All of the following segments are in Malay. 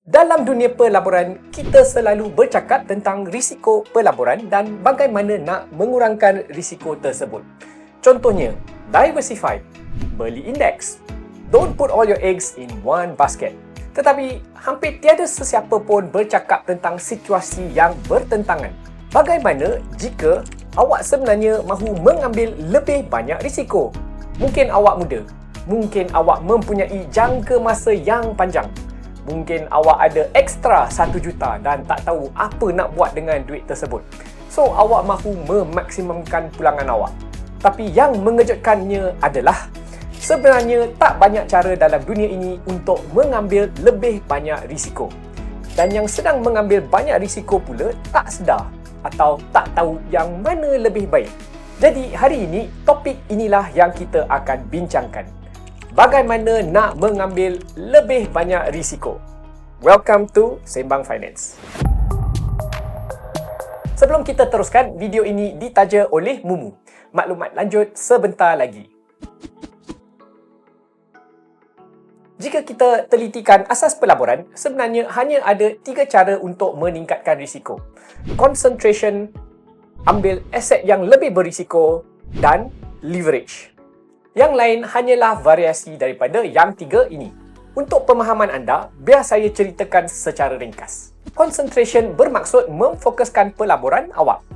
Dalam dunia pelaburan, kita selalu bercakap tentang risiko pelaburan dan bagaimana nak mengurangkan risiko tersebut. Contohnya, diversify, beli indeks. Don't put all your eggs in one basket. Tetapi, hampir tiada sesiapa pun bercakap tentang situasi yang bertentangan. Bagaimana jika awak sebenarnya mahu mengambil lebih banyak risiko? Mungkin awak muda. Mungkin awak mempunyai jangka masa yang panjang. Mungkin awak ada ekstra 1 juta dan tak tahu apa nak buat dengan duit tersebut. So, awak mahu memaksimumkan pulangan awak. Tapi yang mengejutkannya adalah sebenarnya tak banyak cara dalam dunia ini untuk mengambil lebih banyak risiko. Dan yang sedang mengambil banyak risiko pula tak sedar atau tak tahu yang mana lebih baik. Jadi, hari ini topik inilah yang kita akan bincangkan. Bagaimana nak mengambil lebih banyak risiko? Welcome to Sembang Finance. Sebelum kita teruskan, video ini ditaja oleh Mumu. Maklumat lanjut sebentar lagi. Jika kita telitikan asas pelaburan, sebenarnya hanya ada 3 cara untuk meningkatkan risiko. Concentration, ambil aset yang lebih berisiko, dan leverage. Yang lain hanyalah variasi daripada yang 3 ini. Untuk pemahaman anda, biar saya ceritakan secara ringkas. Concentration bermaksud memfokuskan pelaburan awak.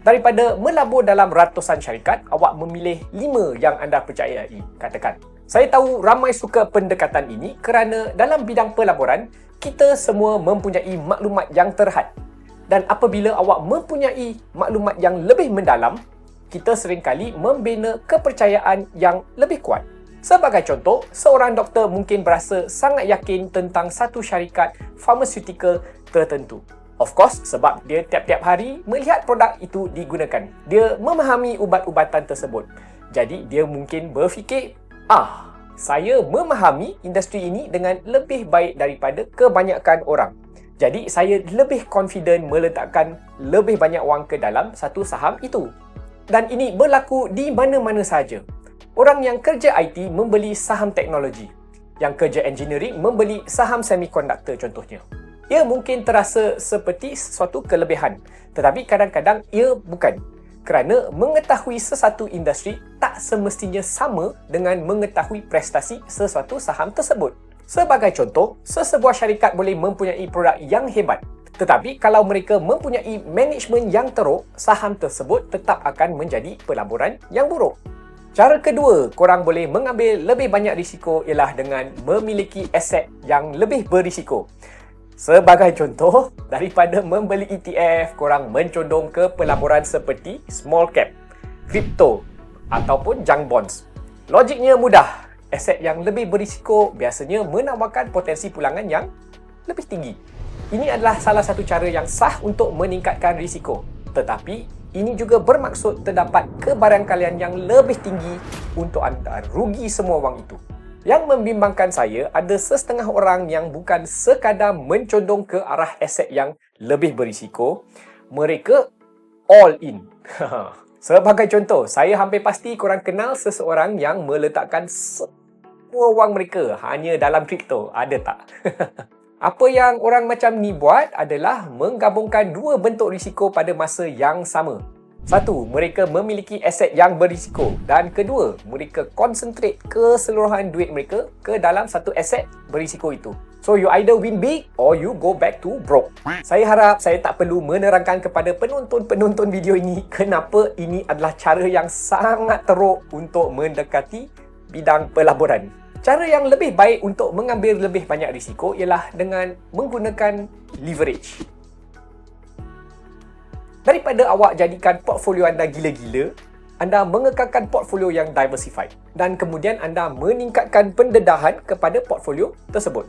Daripada melabur dalam ratusan syarikat, awak memilih 5 yang anda percayai, katakan. Saya tahu ramai suka pendekatan ini kerana dalam bidang pelaburan, kita semua mempunyai maklumat yang terhad. Dan apabila awak mempunyai maklumat yang lebih mendalam, kita seringkali membina kepercayaan yang lebih kuat. Sebagai contoh, seorang doktor mungkin berasa sangat yakin tentang satu syarikat pharmaceutical tertentu. Of course, sebab dia tiap-tiap hari melihat produk itu digunakan. Dia memahami ubat-ubatan tersebut. Jadi, dia mungkin berfikir, saya memahami industri ini dengan lebih baik daripada kebanyakan orang. Jadi, saya lebih confident meletakkan lebih banyak wang ke dalam satu saham itu. Dan ini berlaku di mana-mana sahaja. Orang yang kerja IT membeli saham teknologi. Yang kerja engineering membeli saham semiconductor contohnya. Ia mungkin terasa seperti sesuatu kelebihan. Tetapi kadang-kadang ia bukan. Kerana mengetahui sesuatu industri tak semestinya sama dengan mengetahui prestasi sesuatu saham tersebut. Sebagai contoh, sesebuah syarikat boleh mempunyai produk yang hebat. Tetapi kalau mereka mempunyai management yang teruk, saham tersebut tetap akan menjadi pelaburan yang buruk. Cara kedua, korang boleh mengambil lebih banyak risiko ialah dengan memiliki aset yang lebih berisiko. Sebagai contoh, daripada membeli ETF, korang mencondong ke pelaburan seperti small cap, crypto ataupun junk bonds. Logiknya mudah. Aset yang lebih berisiko biasanya menawarkan potensi pulangan yang lebih tinggi. Ini adalah salah satu cara yang sah untuk meningkatkan risiko. Tetapi, ini juga bermaksud terdapat kebarangkalian yang lebih tinggi untuk anda rugi semua wang itu. Yang membimbangkan saya, ada setengah orang yang bukan sekadar mencondong ke arah aset yang lebih berisiko, mereka all in. Sebagai contoh, saya hampir pasti korang kenal seseorang yang meletakkan semua wang mereka hanya dalam kripto. Ada tak? Apa yang orang macam ni buat adalah menggabungkan 2 bentuk risiko pada masa yang sama. 1, mereka memiliki aset yang berisiko. Dan kedua, mereka concentrate keseluruhan duit mereka ke dalam satu aset berisiko itu. So, you either win big or you go back to broke. Saya harap saya tak perlu menerangkan kepada penonton-penonton video ini kenapa ini adalah cara yang sangat teruk untuk mendekati bidang pelaburan. Cara yang lebih baik untuk mengambil lebih banyak risiko ialah dengan menggunakan leverage. Daripada awak jadikan portfolio anda gila-gila, anda mengekalkan portfolio yang diversified dan kemudian anda meningkatkan pendedahan kepada portfolio tersebut.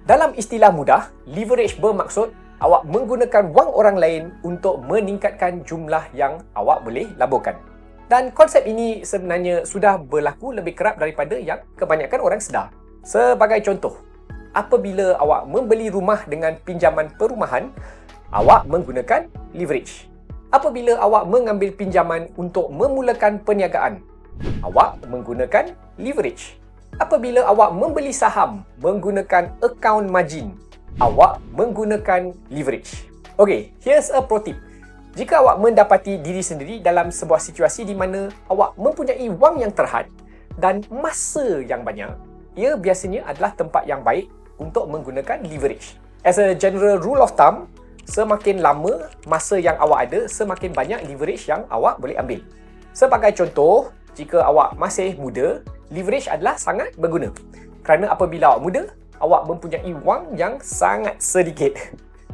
Dalam istilah mudah, leverage bermaksud awak menggunakan wang orang lain untuk meningkatkan jumlah yang awak boleh laburkan. Dan konsep ini sebenarnya sudah berlaku lebih kerap daripada yang kebanyakan orang sedar. Sebagai contoh, apabila awak membeli rumah dengan pinjaman perumahan, awak menggunakan leverage. Apabila awak mengambil pinjaman untuk memulakan perniagaan, awak menggunakan leverage. Apabila awak membeli saham menggunakan account margin, awak menggunakan leverage. Okay, here's a pro tip. Jika awak mendapati diri sendiri dalam sebuah situasi di mana awak mempunyai wang yang terhad dan masa yang banyak, ia biasanya adalah tempat yang baik untuk menggunakan leverage. As a general rule of thumb, semakin lama masa yang awak ada, semakin banyak leverage yang awak boleh ambil. Sebagai contoh, jika awak masih muda, leverage adalah sangat berguna. Kerana apabila awak muda, awak mempunyai wang yang sangat sedikit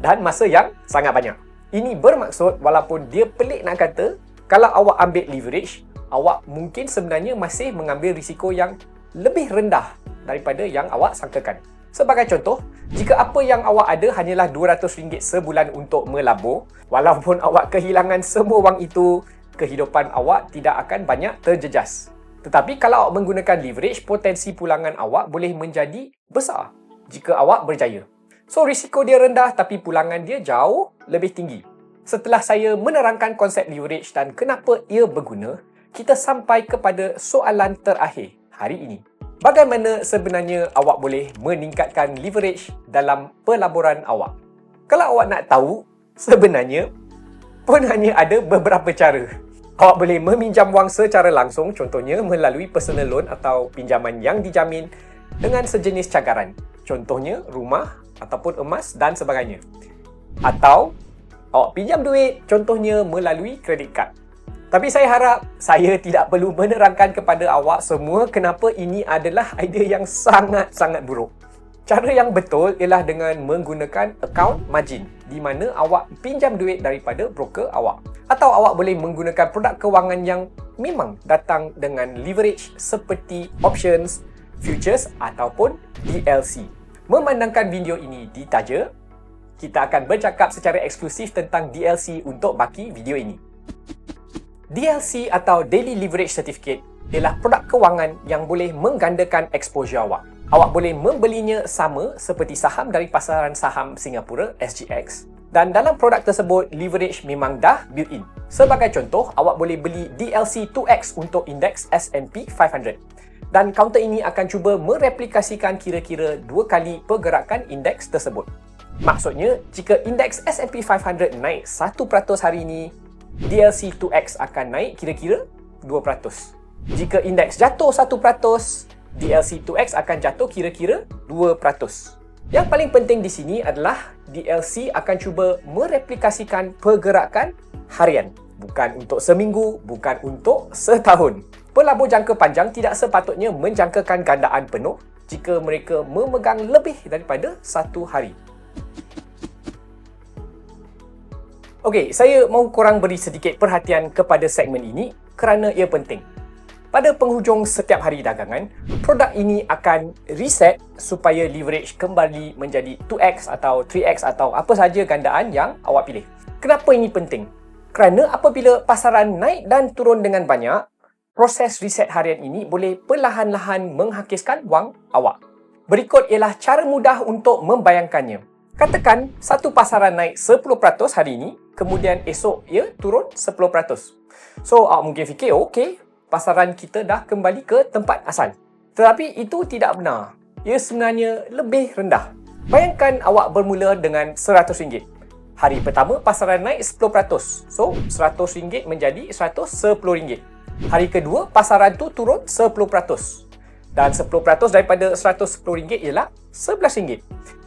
dan masa yang sangat banyak. Ini bermaksud walaupun dia pelik nak kata, kalau awak ambil leverage, awak mungkin sebenarnya masih mengambil risiko yang lebih rendah daripada yang awak sangkakan. Sebagai contoh, jika apa yang awak ada hanyalah RM200 sebulan untuk melabur, walaupun awak kehilangan semua wang itu, kehidupan awak tidak akan banyak terjejas. Tetapi kalau awak menggunakan leverage, potensi pulangan awak boleh menjadi besar jika awak berjaya. So, risiko dia rendah tapi pulangan dia jauh lebih tinggi. Setelah saya menerangkan konsep leverage dan kenapa ia berguna, kita sampai kepada soalan terakhir hari ini. Bagaimana sebenarnya awak boleh meningkatkan leverage dalam pelaburan awak? Kalau awak nak tahu, sebenarnya pun hanya ada beberapa cara. Awak boleh meminjam wang secara langsung, contohnya melalui personal loan atau pinjaman yang dijamin dengan sejenis cagaran. Contohnya rumah ataupun emas dan sebagainya. Atau awak pinjam duit, contohnya melalui kredit kad. Tapi saya harap saya tidak perlu menerangkan kepada awak semua kenapa ini adalah idea yang sangat-sangat buruk. Cara yang betul ialah dengan menggunakan account margin, di mana awak pinjam duit daripada broker awak. Atau awak boleh menggunakan produk kewangan yang memang datang dengan leverage seperti options, futures ataupun DLC. Memandangkan video ini ditaja, kita akan bercakap secara eksklusif tentang DLC untuk baki video ini. DLC atau Daily Leverage Certificate ialah produk kewangan yang boleh menggandakan exposure awak. Awak boleh membelinya sama seperti saham dari pasaran saham Singapura, SGX. Dan dalam produk tersebut, leverage memang dah built-in. Sebagai contoh, awak boleh beli DLC 2X untuk indeks S&P 500. Dan kaunter ini akan cuba mereplikasikan kira-kira 2 kali pergerakan indeks tersebut. Maksudnya, jika indeks S&P 500 naik 1% hari ini, DLC 2X akan naik kira-kira 2%. Jika indeks jatuh 1%, DLC 2X akan jatuh kira-kira 2%. Yang paling penting di sini adalah DLC akan cuba mereplikasikan pergerakan harian. Bukan untuk seminggu, bukan untuk setahun. Pelabur jangka panjang tidak sepatutnya menjangkakan gandaan penuh jika mereka memegang lebih daripada 1 hari. Okey, saya mahu korang beri sedikit perhatian kepada segmen ini kerana ia penting. Pada penghujung setiap hari dagangan, produk ini akan reset supaya leverage kembali menjadi 2x atau 3x atau apa sahaja gandaan yang awak pilih. Kenapa ini penting? Kerana apabila pasaran naik dan turun dengan banyak, proses reset harian ini boleh perlahan-lahan menghakiskan wang awak. Berikut ialah cara mudah untuk membayangkannya. Katakan satu pasaran naik 10% hari ini, kemudian esok ia turun 10%. So, awak mungkin fikir, okey, pasaran kita dah kembali ke tempat asal. Tetapi itu tidak benar. Ia sebenarnya lebih rendah. Bayangkan awak bermula dengan RM100. Hari pertama pasaran naik 10%. So, RM100 menjadi RM110. Hari kedua pasaran tu turun 10%. Dan 10% daripada RM110 ialah RM11.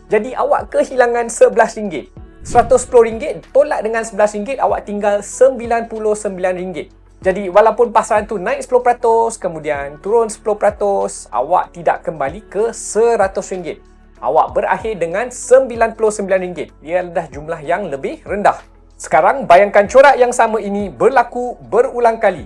Jadi awak kehilangan RM11. RM110 tolak dengan RM11, awak tinggal RM99. Jadi walaupun pasaran tu naik 10%, kemudian turun 10%, awak tidak kembali ke RM100. Awak berakhir dengan RM99. Ia adalah jumlah yang lebih rendah. Sekarang bayangkan corak yang sama ini berlaku berulang kali.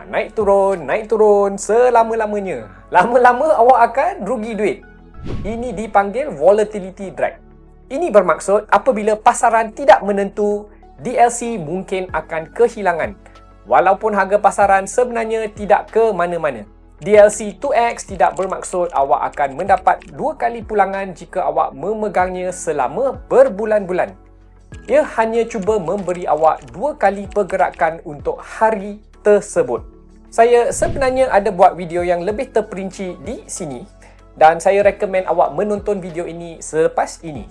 Naik turun selama-lamanya. Lama-lama awak akan rugi duit. Ini dipanggil volatility drag. Ini bermaksud apabila pasaran tidak menentu, DLC mungkin akan kehilangan. Walaupun harga pasaran sebenarnya tidak ke mana-mana. DLC 2X tidak bermaksud awak akan mendapat 2 kali pulangan jika awak memegangnya selama berbulan-bulan. Ia hanya cuba memberi awak 2 kali pergerakan untuk hari tersebut. Saya sebenarnya ada buat video yang lebih terperinci di sini dan saya rekomen awak menonton video ini selepas ini.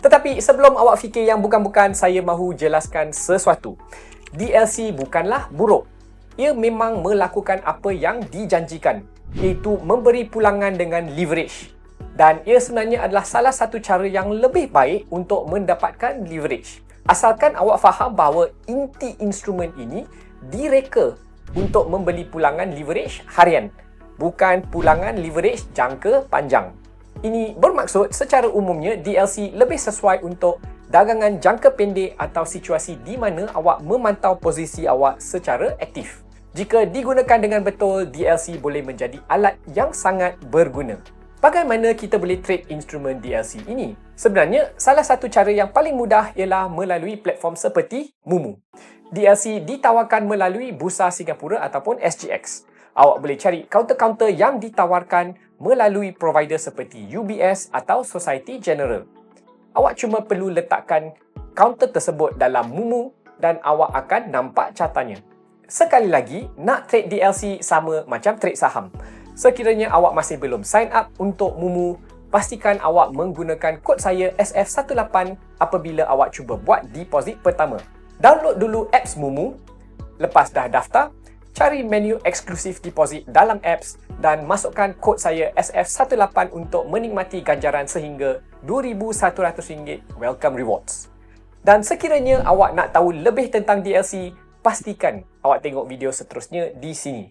Tetapi sebelum awak fikir yang bukan-bukan, saya mahu jelaskan sesuatu. DLC bukanlah buruk. Ia memang melakukan apa yang dijanjikan, iaitu memberi pulangan dengan leverage. Dan ia sebenarnya adalah salah satu cara yang lebih baik untuk mendapatkan leverage. Asalkan awak faham bahawa inti instrumen ini direka untuk membeli pulangan leverage harian, bukan pulangan leverage jangka panjang. Ini bermaksud secara umumnya DLC lebih sesuai untuk dagangan jangka pendek atau situasi di mana awak memantau posisi awak secara aktif. Jika digunakan dengan betul, DLC boleh menjadi alat yang sangat berguna. Bagaimana kita boleh trade instrumen DLC ini? Sebenarnya, salah satu cara yang paling mudah ialah melalui platform seperti Mumu. DLC ditawarkan melalui Bursa Singapura ataupun SGX. Awak boleh cari kaunter-kaunter yang ditawarkan melalui provider seperti UBS atau Society General. Awak cuma perlu letakkan kaunter tersebut dalam Mumu dan awak akan nampak catatannya. Sekali lagi, nak trade DLC sama macam trade saham. Sekiranya awak masih belum sign up untuk Mumu, pastikan awak menggunakan kod saya SF18 apabila awak cuba buat deposit pertama. Download dulu apps Mumu. Lepas dah daftar, cari menu eksklusif deposit dalam apps dan masukkan kod saya SF18 untuk menikmati ganjaran sehingga RM2,100 welcome rewards. Dan sekiranya awak nak tahu lebih tentang DLC, pastikan awak tengok video seterusnya di sini.